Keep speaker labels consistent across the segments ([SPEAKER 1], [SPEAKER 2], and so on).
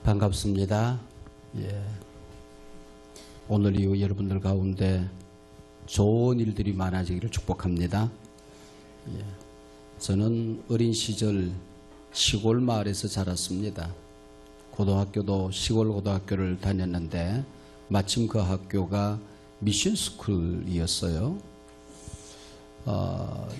[SPEAKER 1] 반갑습니다. 오늘 이후 여러분들 가운데 좋은 일들이 많아지기를 축복합니다. 저는 어린 시절 시골 마을에서 자랐습니다. 고등학교도 시골 고등학교를 다녔는데 마침 그 학교가 미션 스쿨이었어요.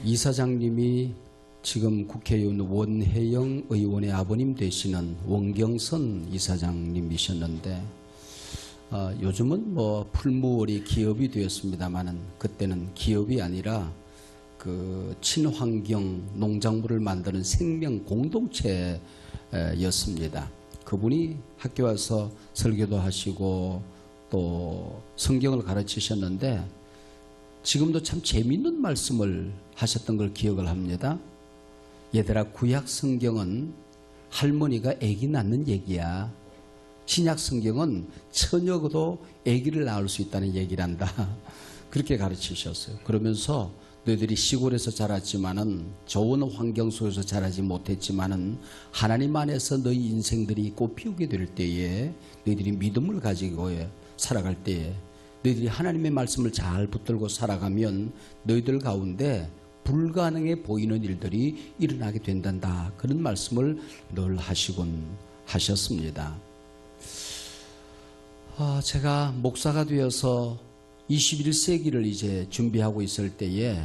[SPEAKER 1] 이사장님이 지금 국회의원 원혜영 의원의 아버님 되시는 원경선 이사장님이셨는데 요즘은 뭐 풀무월이 기업이 되었습니다만은 그때는 기업이 아니라 그 친환경 농작물을 만드는 생명 공동체였습니다. 그분이 학교 와서 설교도 하시고 또 성경을 가르치셨는데 지금도 참 재미있는 말씀을 하셨던 걸 기억을 합니다. 얘들아, 구약 성경은 할머니가 아기 낳는 얘기야. 신약 성경은 처녀도 아기를 낳을 수 있다는 얘기를 한다. 그렇게 가르치셨어요. 그러면서 너희들이 시골에서 자랐지만은 좋은 환경 속에서 자라지 못했지만은 하나님 안에서 너희 인생들이 꽃피우게 될 때에 너희들이 믿음을 가지고 살아갈 때에 너희들이 하나님의 말씀을 잘 붙들고 살아가면 너희들 가운데 불가능해 보이는 일들이 일어나게 된단다. 그런 말씀을 늘 하시곤 하셨습니다. 제가 목사가 되어서 21세기를 이제 준비하고 있을 때에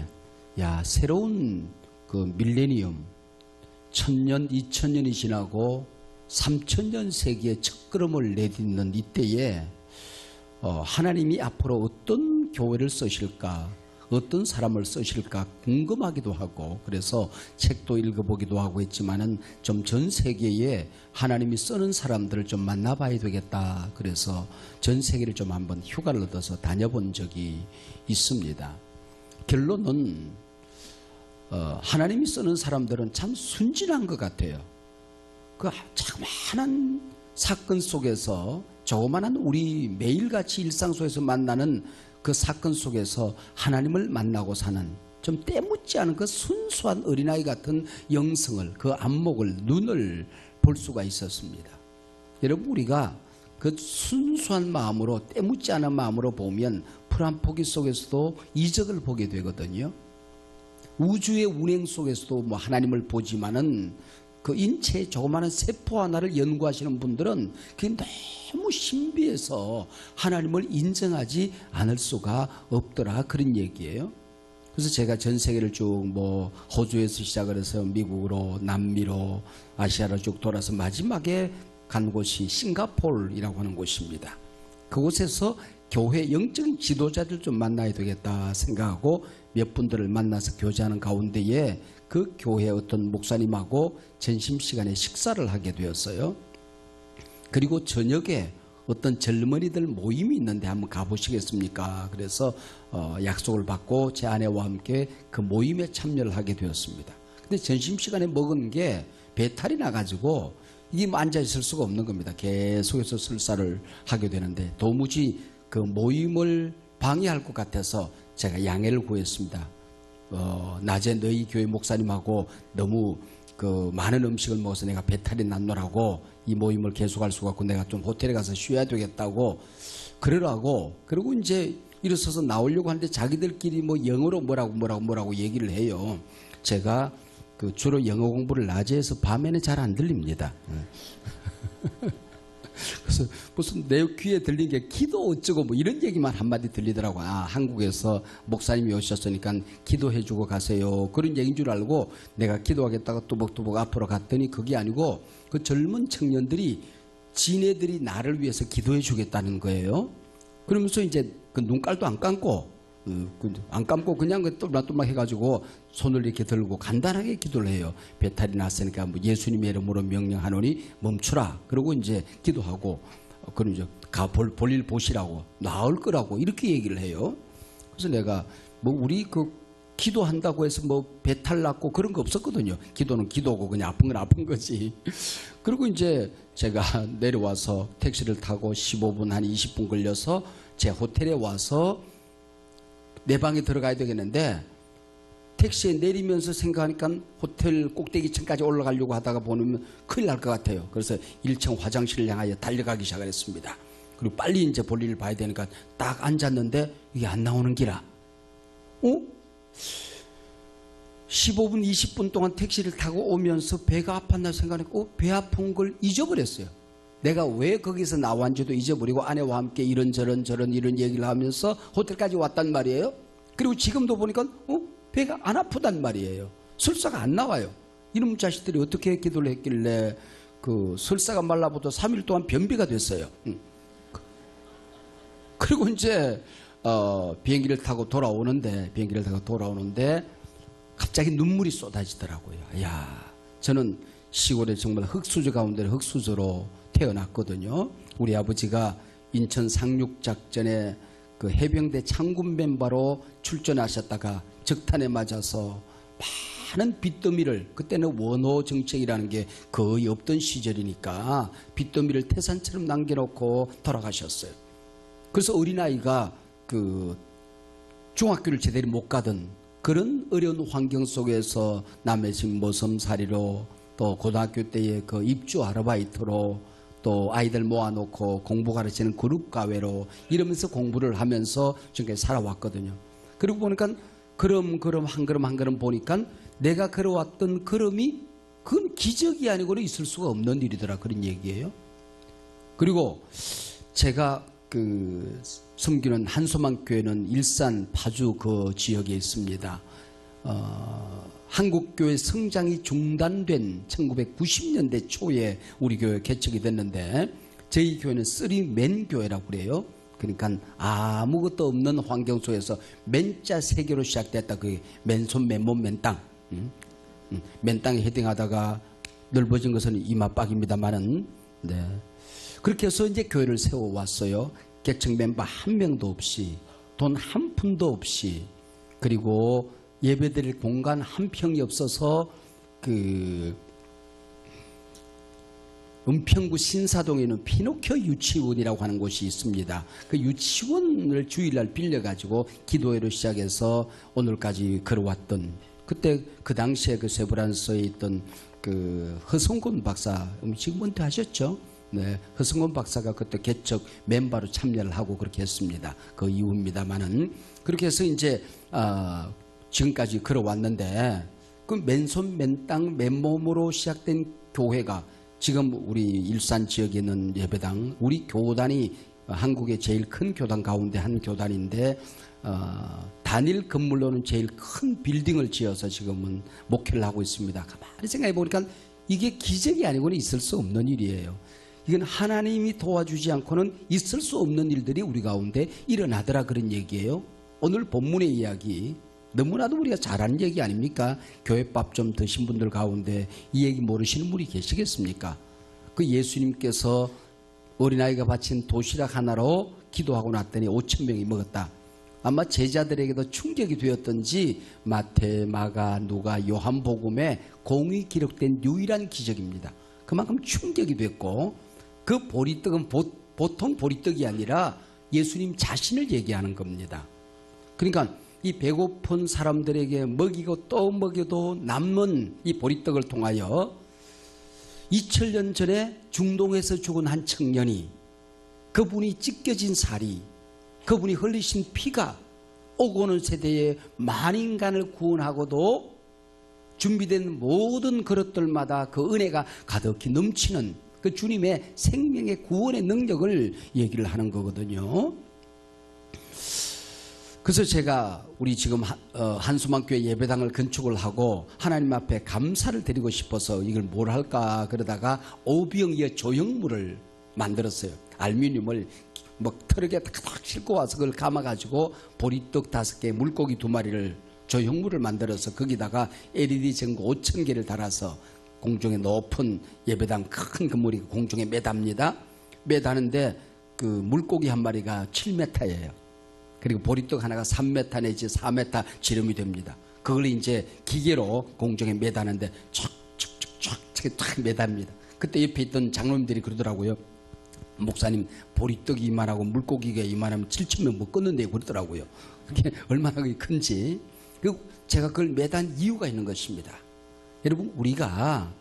[SPEAKER 1] 새로운 그 밀레니엄 1000년, 2000년이 지나고 3000년 세기의 첫걸음을 내딛는 이때에 하나님이 앞으로 어떤 교회를 쓰실까, 어떤 사람을 쓰실까 궁금하기도 하고 그래서 책도 읽어보기도 하고 했지만은 좀 전 세계에 하나님이 쓰는 사람들을 좀 만나봐야 되겠다. 그래서 전 세계를 좀 한번 휴가를 얻어서 다녀본 적이 있습니다. 결론은 하나님이 쓰는 사람들은 참 순진한 것 같아요. 그 자그마한 사건 속에서 조그마한 우리 매일같이 일상 속에서 만나는 그 사건 속에서 하나님을 만나고 사는 좀 때묻지 않은 그 순수한 어린아이 같은 영성을, 그 안목을, 눈을 볼 수가 있었습니다. 여러분, 우리가 그 순수한 마음으로, 때묻지 않은 마음으로 보면 풀 한 포기 속에서도 이적을 보게 되거든요. 우주의 운행 속에서도 뭐 하나님을 보지만은 그 인체의 조그마한 세포 하나를 연구하시는 분들은 그게 너무 신비해서 하나님을 인정하지 않을 수가 없더라. 그런 얘기예요. 그래서 제가 전 세계를 쭉 뭐 호주에서 시작을 해서 미국으로, 남미로, 아시아로 쭉 돌아서 마지막에 간 곳이 싱가포르라고 하는 곳입니다. 그곳에서 교회 영적인 지도자들 좀 만나야 되겠다 생각하고 몇 분들을 만나서 교제하는 가운데에 그 교회 어떤 목사님하고 점심시간에 식사를 하게 되었어요. 그리고 저녁에 어떤 젊은이들 모임이 있는데 한번 가보시겠습니까? 그래서 약속을 받고 제 아내와 함께 그 모임에 참여를 하게 되었습니다. 근데 점심시간에 먹은 게 배탈이 나가지고 이게 뭐 앉아있을 수가 없는 겁니다. 계속해서 설사를 하게 되는데 도무지 그 모임을 방해할 것 같아서 제가 양해를 구했습니다. 낮에 너희 교회 목사님하고 너무 그 많은 음식을 먹어서 내가 배탈이 났노라고 이 모임을 계속할 수가 없고 내가 좀 호텔에 가서 쉬어야 되겠다고 그러라고, 그리고 이제 일어서서 나오려고 하는데 자기들끼리 뭐 영어로 뭐라고 얘기를 해요. 제가 그 주로 영어 공부를 낮에 해서 밤에는 잘 안 들립니다. 그래서 무슨 내 귀에 들린 게 기도 어쩌고 뭐 이런 얘기만 한마디 들리더라고요. 한국에서 목사님이 오셨으니까 기도해주고 가세요. 그런 얘기인 줄 알고 내가 기도하겠다가 뚜벅뚜벅 앞으로 갔더니 그게 아니고 그 젊은 청년들이 지네들이 나를 위해서 기도해 주겠다는 거예요. 그러면서 이제 그 눈깔도 안 감고 그냥 똘막똘막 해가지고 손을 이렇게 들고 간단하게 기도를 해요. 배탈이 났으니까 뭐 예수님의 이름으로 명령하노니 멈추라. 그러고 이제 기도하고 그럼 이제 볼일 보시라고, 나을 거라고 이렇게 얘기를 해요. 그래서 내가 뭐 우리 그 기도한다고 해서 뭐 배탈 났고 그런 거 없었거든요. 기도는 기도고 그냥 아픈 건 아픈 거지. 그리고 이제 제가 내려와서 택시를 타고 15분 한 20분 걸려서 제 호텔에 와서 내 방에 들어가야 되겠는데 택시에 내리면서 생각하니까 호텔 꼭대기층까지 올라가려고 하다가 보면 큰일 날 것 같아요. 그래서 1층 화장실을 향하여 달려가기 시작했습니다. 그리고 빨리 이제 볼일을 봐야 되니까 딱 앉았는데 이게 안 나오는 기라. 15분, 20분 동안 택시를 타고 오면서 배가 아팠나 생각했고 배 아픈 걸 잊어버렸어요. 내가 왜 거기서 나왔는지도 잊어버리고 아내와 함께 이런 이런 얘기를 하면서 호텔까지 왔단 말이에요. 그리고 지금도 보니까 배가 안 아프단 말이에요. 설사가 안 나와요. 이놈 자식들이 어떻게 기도를 했길래 그 설사가 말라붙어 3일 동안 변비가 됐어요. 그리고 이제 비행기를 타고 돌아오는데 갑자기 눈물이 쏟아지더라고요. 야, 저는 시골에 정말 흙수저 가운데 흙수저로 태어났거든요. 우리 아버지가 인천 상륙작전에 그 해병대 창군 멤버로 출전하셨다가 적탄에 맞아서 많은 빚더미를, 그때는 원호 정책이라는 게 거의 없던 시절이니까 빚더미를 태산처럼 남겨놓고 돌아가셨어요. 그래서 어린아이가 그 중학교를 제대로 못 가던 그런 어려운 환경 속에서 남의 집 모섬살이로 또 고등학교 때의 그 입주 아르바이트로 또 아이들 모아놓고 공부 가르치는 그룹가회로 이러면서 공부를 하면서 지금까지 살아왔거든요. 그리고 보니까 한 걸음 보니까 내가 걸어왔던 걸음이 그건 기적이 아니고는 있을 수가 없는 일이더라, 그런 얘기예요. 그리고 제가 그 섬기는 한소망교회는 일산 파주 그 지역에 있습니다. 한국교회 성장이 중단된 1990년대 초에 우리 교회 개척이 됐는데 저희 교회는 쓰리맨 교회라고 그래요. 그러니까 아무것도 없는 환경 속에서 맨자 세 개로 시작됐다. 그게 맨손 맨몸 맨땅. 맨 땅에 헤딩하다가 넓어진 것은 이마박입니다만은 네. 그렇게 해서 이제 교회를 세워왔어요. 개척 멤버 한 명도 없이, 돈 한 푼도 없이, 그리고 예배드릴 공간 한 평이 없어서 그 은평구 신사동에 있는 피노키오 유치원이라고 하는 곳이 있습니다. 그 유치원을 주일날 빌려가지고 기도회로 시작해서 오늘까지 걸어왔던, 그때 그 당시에 그 세브란스에 있던 그 허성곤 박사, 지금 은퇴하셨죠? 네, 허성곤 박사가 그때 개척 멤버로 참여를 하고 그렇게 했습니다. 그 이후입니다만은 그렇게 해서 이제 지금까지 걸어왔는데 그 맨손 맨땅 맨몸으로 시작된 교회가 지금 우리 일산 지역에 있는 예배당, 우리 교단이 한국의 제일 큰 교단 가운데 한 교단인데 단일 건물로는 제일 큰 빌딩을 지어서 지금은 목회를 하고 있습니다. 가만히 생각해 보니까 이게 기적이 아니고는 있을 수 없는 일이에요. 이건 하나님이 도와주지 않고는 있을 수 없는 일들이 우리 가운데 일어나더라, 그런 얘기예요. 오늘 본문의 이야기 너무나도 우리가 잘 아는 얘기 아닙니까? 교회밥 좀 드신 분들 가운데 이 얘기 모르시는 분이 계시겠습니까? 그 예수님께서 어린아이가 바친 도시락 하나로 기도하고 났더니 5,000명이 먹었다. 아마 제자들에게도 충격이 되었던지 마태, 마가, 누가, 요한복음에 공이 기록된 유일한 기적입니다. 그만큼 충격이 됐고 그 보리떡은 보통 보리떡이 아니라 예수님 자신을 얘기하는 겁니다. 그러니까 이 배고픈 사람들에게 먹이고 또 먹여도 남는 이 보리떡을 통하여 2000년 전에 중동에서 죽은 한 청년이, 그분이 찢겨진 살이, 그분이 흘리신 피가 오고 오는 세대에 만 인간을 구원하고도 준비된 모든 그릇들마다 그 은혜가 가득히 넘치는 그 주님의 생명의 구원의 능력을 얘기를 하는 거거든요. 그래서 제가 우리 지금 한수망교회 예배당을 건축을 하고 하나님 앞에 감사를 드리고 싶어서 이걸 뭘 할까 그러다가 오병이어 조형물을 만들었어요. 알루미늄을 뭐 트럭에 탁 싣고 와서 그걸 감아가지고 보리떡 5개, 물고기 2마리를 조형물을 만들어서 거기다가 LED 전구 5,000개를 달아서 공중에 높은 예배당 큰 건물이 공중에 매답니다. 매다는데 그 물고기 한 마리가 7m예요. 그리고 보리떡 하나가 3m 내지 4m 지름이 됩니다. 그걸 이제 기계로 공중에 매다는데 촥 매답니다. 그때 옆에 있던 장로님들이 그러더라고요. 목사님, 보리떡이 이만하고 물고기가 이만하면 7,000명 못 걷는데 그러더라고요. 그게 얼마나 큰지. 제가 그걸 매단 이유가 있는 것입니다. 여러분, 우리가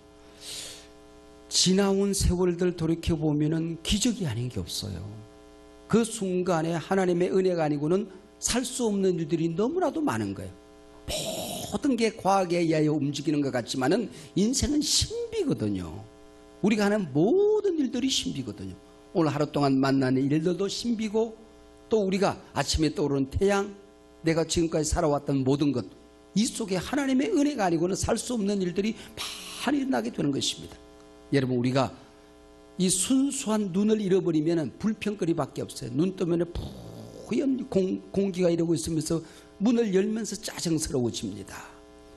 [SPEAKER 1] 지나온 세월들 돌이켜보면 기적이 아닌 게 없어요. 그 순간에 하나님의 은혜가 아니고는 살 수 없는 일들이 너무나도 많은 거예요. 모든 게 과학에 의하여 움직이는 것 같지만은 인생은 신비거든요. 우리가 하는 모든 일들이 신비거든요. 오늘 하루 동안 만나는 일들도 신비고, 또 우리가 아침에 떠오르는 태양, 내가 지금까지 살아왔던 모든 것, 이 속에 하나님의 은혜가 아니고는 살 수 없는 일들이 많이 일어나게 되는 것입니다. 여러분, 우리가 이 순수한 눈을 잃어버리면 불평거리밖에 없어요. 눈 뜨면 뿌연 공기가 이러고 있으면서 문을 열면서 짜증스러워집니다.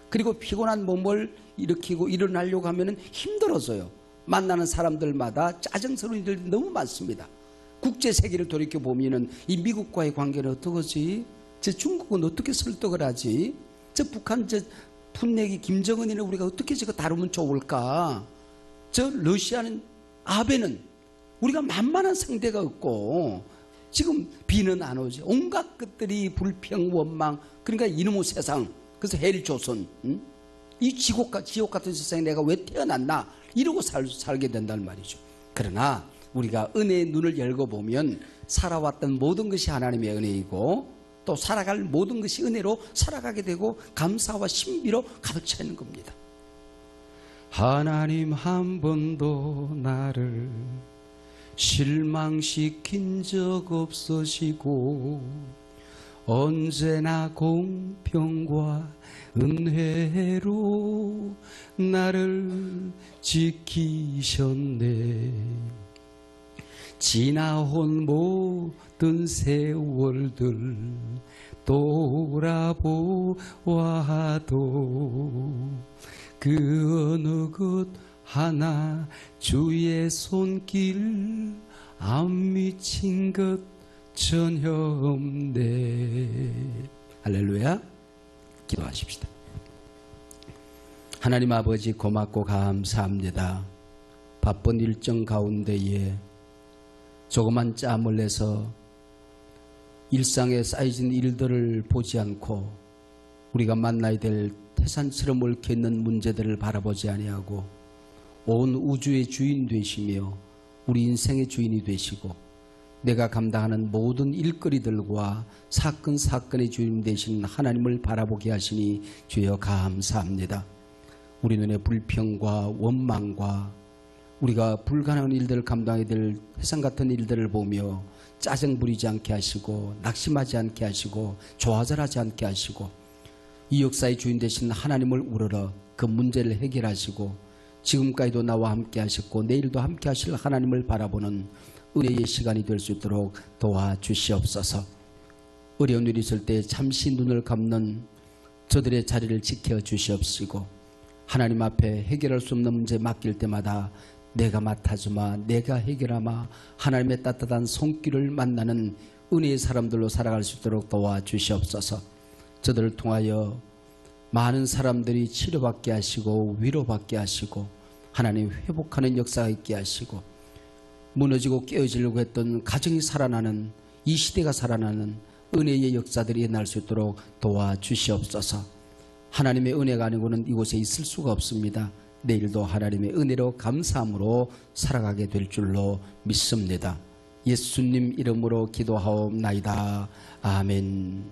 [SPEAKER 1] 그리고 피곤한 몸을 일으키고 일어나려고 하면 힘들어져요. 만나는 사람들마다 짜증스러운 일들이 너무 많습니다. 국제 세계를 돌이켜보면 이 미국과의 관계는 어떡하지? 저 중국은 어떻게 설득을 하지? 저 북한 저 풋내기 김정은이는 우리가 어떻게 저거 다루면 좋을까? 저 러시아는 아베는 우리가 만만한 상대가 없고 지금 비는 안 오지. 온갖 것들이 불평 원망, 그러니까 이놈의 세상, 그래서 헬조선, 이 지옥 같은 세상에 내가 왜 태어났나 이러고 살게 된단 말이죠. 그러나 우리가 은혜의 눈을 열고 보면 살아왔던 모든 것이 하나님의 은혜이고 또 살아갈 모든 것이 은혜로 살아가게 되고 감사와 신비로 가득 차 있는 겁니다. 하나님 한 번도 나를 실망시킨 적 없으시고 언제나 공평과 은혜로 나를 지키셨네. 지나온 모든 세월들 돌아보아도 그 어느 것 하나 주의 손길 안 미친 것 전혀 없네. 할렐루야. 기도하십시다. 하나님 아버지, 고맙고 감사합니다. 바쁜 일정 가운데에 조그만 짬을 내서 일상에 쌓여진 일들을 보지 않고 우리가 만나야 될 태산처럼 얽혀있는 문제들을 바라보지 아니하고 온 우주의 주인 되시며 우리 인생의 주인이 되시고 내가 감당하는 모든 일거리들과 사건의 주인 되신 하나님을 바라보게 하시니 주여 감사합니다. 우리 눈에 불평과 원망과 우리가 불가능한 일들을 감당해야 될 해상 같은 일들을 보며 짜증 부리지 않게 하시고 낙심하지 않게 하시고 좌절하지 않게 하시고 이 역사의 주인 되신 하나님을 우러러 그 문제를 해결하시고 지금까지도 나와 함께 하셨고 내일도 함께 하실 하나님을 바라보는 은혜의 시간이 될 수 있도록 도와주시옵소서. 어려운 일이 있을 때 잠시 눈을 감는 저들의 자리를 지켜주시옵시고 하나님 앞에 해결할 수 없는 문제 맡길 때마다 내가 맡아주마, 내가 해결하마, 하나님의 따뜻한 손길을 만나는 은혜의 사람들로 살아갈 수 있도록 도와주시옵소서. 저들을 통하여 많은 사람들이 치료받게 하시고 위로받게 하시고 하나님 회복하는 역사가 있게 하시고 무너지고 깨어지려고 했던 가정이 살아나는 이 시대가 살아나는 은혜의 역사들이 일어날 수 있도록 도와주시옵소서. 하나님의 은혜가 아니고는 이곳에 있을 수가 없습니다. 내일도 하나님의 은혜로 감사함으로 살아가게 될 줄로 믿습니다. 예수님 이름으로 기도하옵나이다. 아멘.